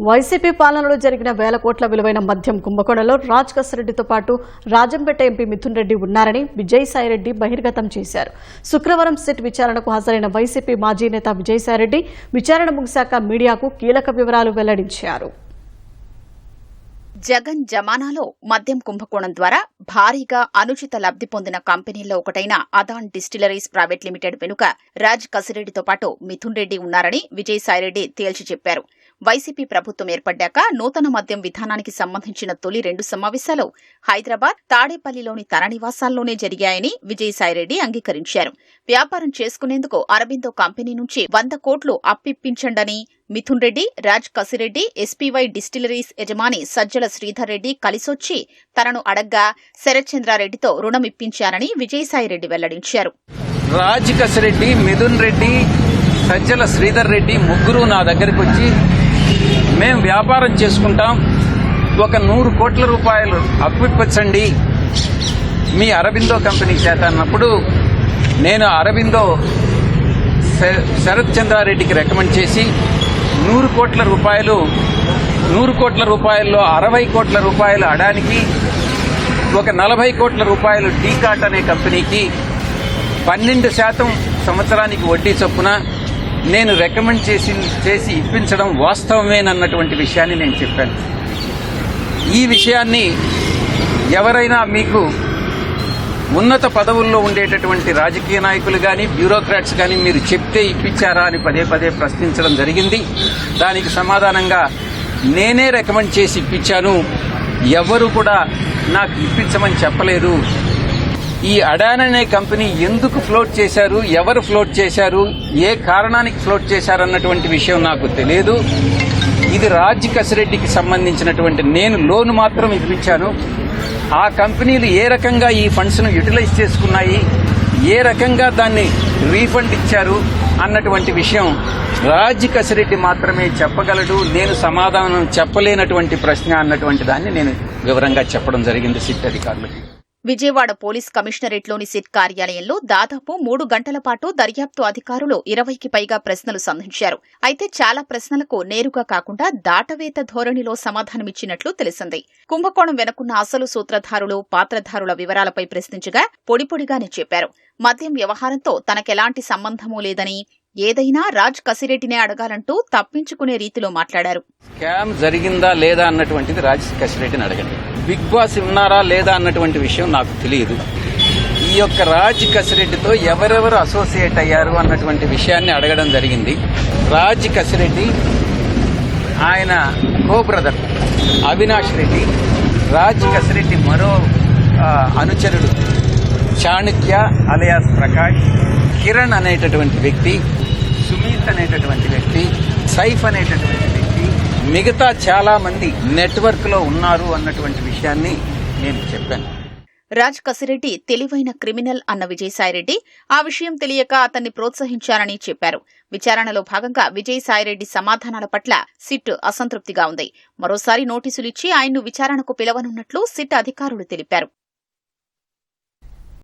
YCP పాలనలో జరిగిన వేల కోట్ల విలువైన మద్యం కుంభకోణంలో రాజ్ కసిరెడ్డితో పాటు రాజంపేట ఎంపీ మిథున్ రెడ్డి ఉన్నారని విజయసాయిరెడ్డి బహిర్గతం చేశారు. శుక్రవారం సిట్ విచారణకు హాజరైన వైసీపీ మాజీ నేత విజయసాయిరెడ్డి విచారణ ముగిశాక మీడియాకు కీలక వివరాలు వెల్లడించారు. జగన్ జమానాలో మద్యం కుంభకోణం ద్వారా భారీగా అనుచిత లబ్ది పొందిన కంపెనీల్లో ఒకటైన అదాన్ డిస్టిలరీస్ ప్రైవేట్ లిమిటెడ్ వెనుక రాజ్ కసిరెడ్డితో పాటు మిథున్ రెడ్డి ఉన్నారని విజయసాయిరెడ్డి తేల్చి చెప్పారు. వైసీపీ ప్రభుత్వం ఏర్పడ్డాక నూతన మద్యం విధానానికి సంబంధించిన తొలి 2 సమావేశాలు హైదరాబాద్, తాడేపల్లిలోని తన నివాసాల్లోనే జరిగాయని విజయసాయిరెడ్డి అంగీకరించారు. వ్యాపారం చేసుకునేందుకు అరబిందో కంపెనీ నుంచి 100 కోట్లు అప్పిప్పించండని మిథున్ రెడ్డి, రాజ్ కసిరెడ్డి, ఎస్పీవై డిస్టిలరీస్ యజమాని సజ్జల శ్రీధర్ రెడ్డి కలిసొచ్చి తనను అడగ్గా శరత్చంద్రారెడ్డితో రుణం ఇప్పించారని విజయసాయిరెడ్డి వెల్లడించారు. రాజ్ కసిరెడ్డి, మిథున్ రెడ్డి, సజ్జల శ్రీధర్ రెడ్డి ముగ్గురు నా దగ్గరికి వచ్చి మేం వ్యాపారం చేసుకుంటాం, ఒక 100 కోట్ల రూపాయలు అప్పిప్పించండి మీ అరబిందో కంపెనీ చేత అన్నప్పుడు నేను అరబిందో శరత్ చంద్రారెడ్డికి రికమెండ్ చేసి 100 కోట్ల రూపాయలు 100 కోట్ల రూపాయల్లో 60 కోట్ల రూపాయలు అడానికి, ఒక 40 కోట్ల రూపాయలు డీకాట్ అనే కంపెనీకి 12% సంవత్సరానికి వడ్డీ చొప్పున నేను రికమెండ్ చేసి ఇప్పించడం వాస్తవమేనన్నటువంటి విషయాన్ని నేను చెప్పాను. ఈ విషయాన్ని ఎవరైనా మీకు ఉన్నత పదవుల్లో ఉండేటటువంటి రాజకీయ నాయకులు కానీ, బ్యూరోక్రాట్స్ కానీ మీరు చెప్తే ఇప్పించారా అని పదే పదే ప్రశ్నించడం జరిగింది. దానికి సమాధానంగా నేనే రికమెండ్ చేసి ఇప్పించాను, ఎవరు కూడా నాకు ఇప్పించమని చెప్పలేదు. ఈ అడాన్ అనే కంపెనీ ఎందుకు ఫ్లోట్ చేశారు, ఎవరు ఫ్లోట్ చేశారు, ఏ కారణానికి ఫ్లోట్ చేశారన్నటువంటి విషయం నాకు తెలియదు. ఇది రాజ్ కసిరెడ్డికి సంబంధించినటువంటి నేను లోన్ మాత్రం ఇప్పించాను. ఆ కంపెనీలు ఏ రకంగా ఈ ఫండ్స్ ను యూటిలైజ్ చేసుకున్నాయి, ఏ రకంగా దాన్ని రీఫండ్ ఇచ్చారు అన్నటువంటి విషయం రాజ్ కసిరెడ్డి మాత్రమే చెప్పగలడు. నేను సమాధానం చెప్పలేనటువంటి ప్రశ్న అన్నటువంటి దాన్ని నేను వివరంగా చెప్పడం జరిగింది సిట్ అధికారులకి. విజయవాడ పోలీస్ కమిషనరేట్లోని సిట్ కార్యాలయంలో దాదాపు 3 గంటల పాటు దర్యాప్తు అధికారులు 20కి పైగా ప్రశ్నలు సంధించారు. అయితే చాలా ప్రశ్నలకు నేరుగా కాకుండా దాటవేత ధోరణిలో సమాధానమిచ్చినట్లు తెలిసింది. కుంభకోణం వెనుకున్న అసలు సూత్రధారులు, పాత్రధారుల వివరాలపై ప్రశ్నించగా పొడిపొడిగానే చెప్పారు. మద్యం వ్యవహారంతో తనకెలాంటి సంబంధమూ లేదని, ఏదైనా రాజ్ కసిరెడ్డినే అడగాలంటూ తప్పించుకునే రీతిలో మాట్లాడారు. స్కామ్ జరిగిందా లేదా అన్నటువంటిది రాజ్ కసిరెడ్డిని అడగండి. బిగ్ బాస్ ఉన్నారా లేదా అన్నటువంటి విషయం నాకు తెలియదు. ఈ యొక్క రాజ్ కసిరెడ్డితో ఎవరెవరు అసోసియేట్ అయ్యారు అన్నటువంటి విషయాన్ని అడగడం జరిగింది. రాజ్ కసిరెడ్డి, ఆయన కో బ్రదర్ అవినాష్ రెడ్డి, రాజ్ కసిరెడ్డి మరో అనుచరుడు చాణక్య అలియాస్ ప్రకాష్, కిరణ్ అనేటటువంటి వ్యక్తి, సుమిత్ అనేటటువంటి వ్యక్తి, సైఫ్ అనేటటువంటి వ్యక్తి, మిగతా చాలా మంది నెట్వర్క్ లో ఉన్నారు అన్నటువంటి విషయాన్ని నేను చెప్పాను. రాజ్ కసిరెడ్డి తెలివైన క్రిమినల్ అన్న విజయసాయిరెడ్డి ఆ విషయం తెలియక అతన్ని ప్రోత్సహించారని చెప్పారు. విచారణలో భాగంగా విజయసాయిరెడ్డి సమాధానాల పట్ల సిట్ అసంతృప్తిగా ఉంది. మరోసారి నోటీసులిచ్చి ఆయన్ను విచారణకు పిలవనున్నట్లు సిట్ అధికారులు తెలిపారు.